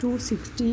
260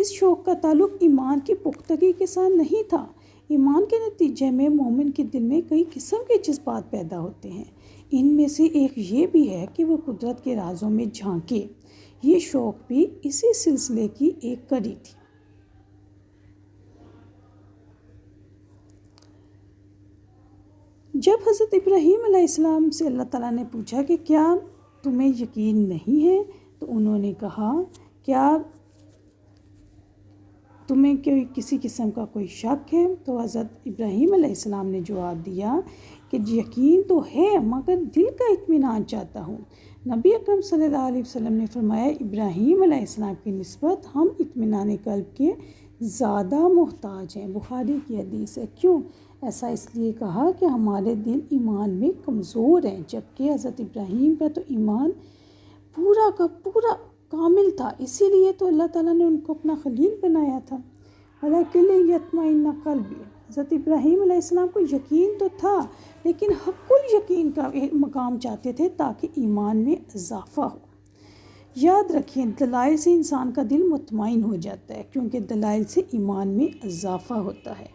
اس شوق کا تعلق ایمان کی پختگی کے ساتھ نہیں تھا۔ ایمان کے نتیجے میں مومن کے دل میں کئی قسم کے جذبات پیدا ہوتے ہیں۔ ان میں سے ایک یہ بھی ہے کہ وہ قدرت کے رازوں میں جھانکے۔ یہ شوق بھی اسی سلسلے کی ایک کڑی تھی۔ جب حضرت ابراہیم علیہ السلام سے اللہ تعالیٰ نے پوچھا کہ کیا تمہیں یقین نہیں ہے، تو انہوں نے کہا کیا تمہیں کسی قسم کا کوئی شک ہے؟ تو حضرت ابراہیم علیہ السلام نے جواب دیا کہ یقین تو ہے، مگر دل کا اطمینان چاہتا ہوں۔ نبی اکرم صلی اللہ علیہ وسلم نے فرمایا، ابراہیم علیہ السلام کی نسبت ہم اطمینان قلب کے زیادہ محتاج ہیں۔ بخاری کی حدیث ہے۔ کیوں؟ ایسا اس لیے کہا کہ ہمارے دل ایمان میں کمزور ہیں، جبکہ حضرت ابراہیم کا تو ایمان پورا کا پورا کامل تھا، اسی لیے تو اللہ تعالیٰ نے ان کو اپنا خلیل بنایا تھا۔ وَلَكِنْ يَطْمَئِنَّ قَلْبِي، حضرت ابراہیم علیہ السلام کو یقین تو تھا، لیکن حق الیقین کا مقام چاہتے تھے تاکہ ایمان میں اضافہ ہو۔ یاد رکھیں، دلائل سے انسان کا دل مطمئن ہو جاتا ہے، کیونکہ دلائل سے ایمان میں اضافہ ہوتا ہے۔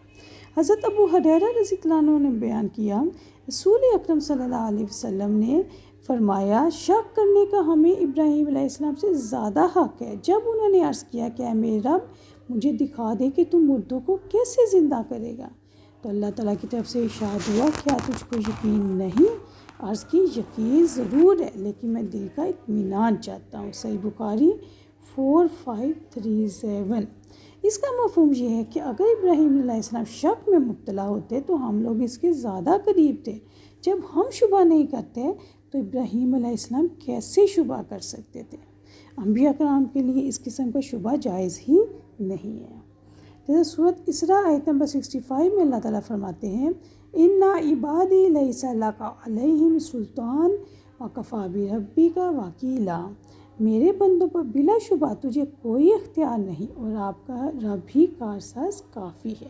حضرت ابو ہریرہ رضی اللہ عنہ نے بیان کیا، رسول اکرم صلی اللہ علیہ وسلم نے فرمایا، شک کرنے کا ہمیں ابراہیم علیہ السلام سے زیادہ حق ہے۔ جب انہوں نے عرض کیا کہ اے میرے رب، مجھے دکھا دے کہ تم مردوں کو کیسے زندہ کرے گا، تو اللہ تعالیٰ کی طرف سے ارشاد ہوا، کیا تجھ کو یقین نہیں؟ عرض کی، یقین ضرور ہے، لیکن میں دل کا اطمینان چاہتا ہوں۔ صحیح بخاری 4537۔ اس کا مفہوم یہ ہے کہ اگر ابراہیم علیہ السلام شک میں مبتلا ہوتے تو ہم لوگ اس کے زیادہ قریب تھے۔ جب ہم شبہ نہیں کرتے تو ابراہیم علیہ السلام کیسے شبہ کر سکتے تھے؟ انبیاء کرام کے لیے اس قسم کا شبہ جائز ہی نہیں ہے۔ جیسے سورۃ اسراء آیت نمبر 65 میں اللہ تعالیٰ فرماتے ہیں، اِنَّ عِبَادِي لَيْسَ لَكَ عَلَيْهِمْ سُلْطَانٌ وَكَفَىٰ بِرَبِّكَ وَكِيلًا، میرے بندوں پر بلا شبہ تجھے کوئی اختیار نہیں اور آپ کا رب ہی کارساز کافی ہے۔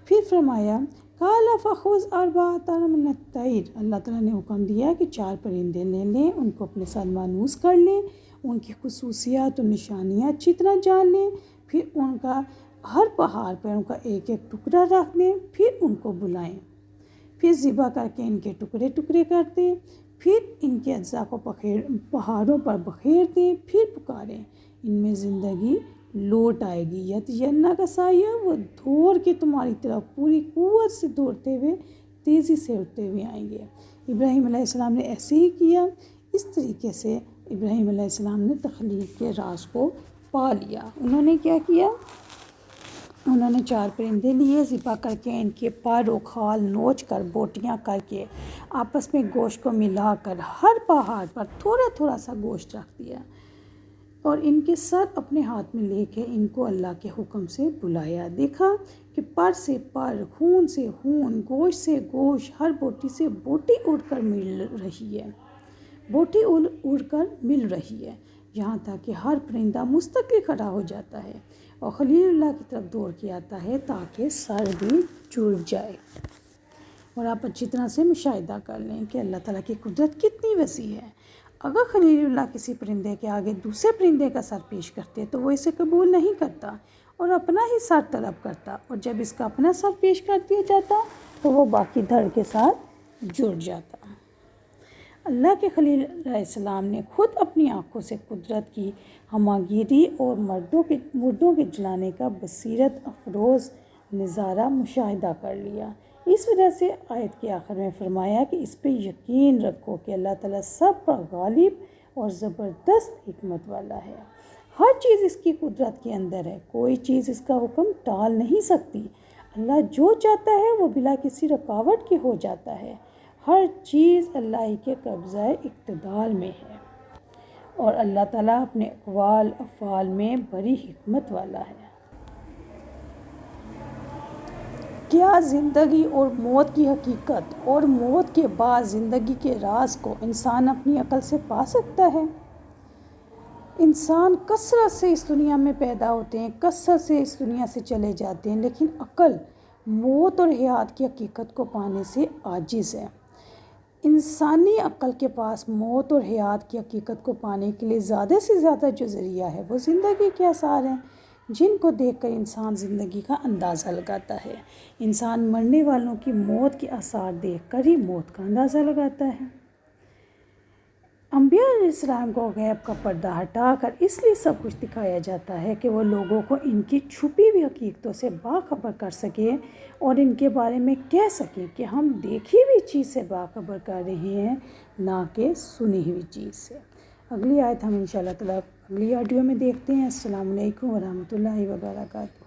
پھر فرمایا، قَالَ فَخُذْ أَرْبَعَةً مِنَ الطَّيْرِ، اللہ تعالیٰ نے حکم دیا کہ 4 پرندے لے لیں، ان کو اپنے ساتھ مانوس کر لیں، ان کی خصوصیات اور نشانیاں اچھی طرح جان لیں، پھر ان کا ہر پہاڑ پر ان کا ایک ایک ٹکڑا رکھ دیں، پھر ان کو بلائیں، پھر ذبح کر کے ان کے ٹکڑے ٹکڑے کر دیں، پھر ان کے اجزاء کو پہاڑوں پر بکھیر دیں، پھر پکاریں، ان میں زندگی لوٹ آئے گی۔ یتینہ کا سایہ، وہ دوڑ کے تمہاری طرف پوری قوت سے دوڑتے ہوئے تیزی سے اٹھتے ہوئے آئیں گے۔ ابراہیم علیہ السلام نے ایسے ہی کیا۔ اس طریقے سے ابراہیم علیہ السلام نے تخلیق کے راز کو پا لیا۔ انہوں نے کیا کیا؟ انہوں نے 4 پرندے لیے، ذبح کر کے ان کے پر و کھال نوچ کر بوٹیاں کر کے آپس میں گوشت کو ملا کر ہر پہاڑ پر تھوڑا تھوڑا سا گوشت رکھ دیا اور ان کے سر اپنے ہاتھ میں لے کے ان کو اللہ کے حکم سے بلایا۔ دیکھا کہ پر سے پر، خون سے خون، گوشت سے گوشت، ہر بوٹی سے بوٹی اڑ کر مل رہی ہے، بوٹی اڑ کر مل رہی ہے، یہاں تک کہ ہر پرندہ مستقل کھڑا ہو جاتا ہے اور خلیل اللہ کی طرف دوڑ کے آتا ہے تاکہ سر بھی جڑ جائے۔ اور آپ اچھی طرح سے مشاہدہ کر لیں کہ اللہ تعالیٰ کی قدرت کتنی وسیع ہے۔ اگر خلیل اللہ کسی پرندے کے آگے دوسرے پرندے کا سر پیش کرتے تو وہ اسے قبول نہیں کرتا اور اپنا ہی سر طلب کرتا، اور جب اس کا اپنا سر پیش کر دیا جاتا تو وہ باقی دھڑ کے ساتھ جڑ جاتا۔ اللہ کے خلیل علیہ السلام نے خود اپنی آنکھوں سے قدرت کی ہماگیری اور مردوں کے جلانے کا بصیرت افروز نظارہ مشاہدہ کر لیا۔ اس وجہ سے آیت کے آخر میں فرمایا کہ اس پہ یقین رکھو کہ اللہ تعالیٰ سب پر غالب اور زبردست حکمت والا ہے۔ ہر چیز اس کی قدرت کے اندر ہے، کوئی چیز اس کا حکم ٹال نہیں سکتی۔ اللہ جو چاہتا ہے وہ بلا کسی رکاوٹ کے ہو جاتا ہے۔ ہر چیز اللہ ہی کے قبضہ اقتدار میں ہے اور اللہ تعالیٰ اپنے اقوال افعال میں بڑی حکمت والا ہے۔ کیا زندگی اور موت کی حقیقت اور موت کے بعد زندگی کے راز کو انسان اپنی عقل سے پا سکتا ہے؟ انسان کثرت سے اس دنیا میں پیدا ہوتے ہیں، کثرت سے اس دنیا سے چلے جاتے ہیں، لیکن عقل موت اور حیات کی حقیقت کو پانے سے عاجز ہے۔ انسانی عقل کے پاس موت اور حیات کی حقیقت کو پانے کے لیے زیادہ سے زیادہ جو ذریعہ ہے وہ زندگی کے آثار ہیں۔ جن کو دیکھ کر انسان زندگی کا اندازہ لگاتا ہے۔ انسان مرنے والوں کی موت کے آثار دیکھ کر ہی موت کا اندازہ لگاتا ہے۔ انبیاء علیہ السلام کو غیب کا پردہ ہٹا کر اس لیے سب کچھ دکھایا جاتا ہے کہ وہ لوگوں کو ان کی چھپی ہوئی حقیقتوں سے باخبر کر سکے اور ان کے بارے میں کہہ سکے کہ ہم دیکھی ہوئی چیز سے باخبر کر رہے ہیں، نہ کہ سنی ہوئی چیز سے۔ اگلی آیت ہم انشاءاللہ تعالیٰ اگلی آڈیو میں دیکھتے ہیں۔ السلام علیکم ورحمۃ اللہ وبرکاتہ۔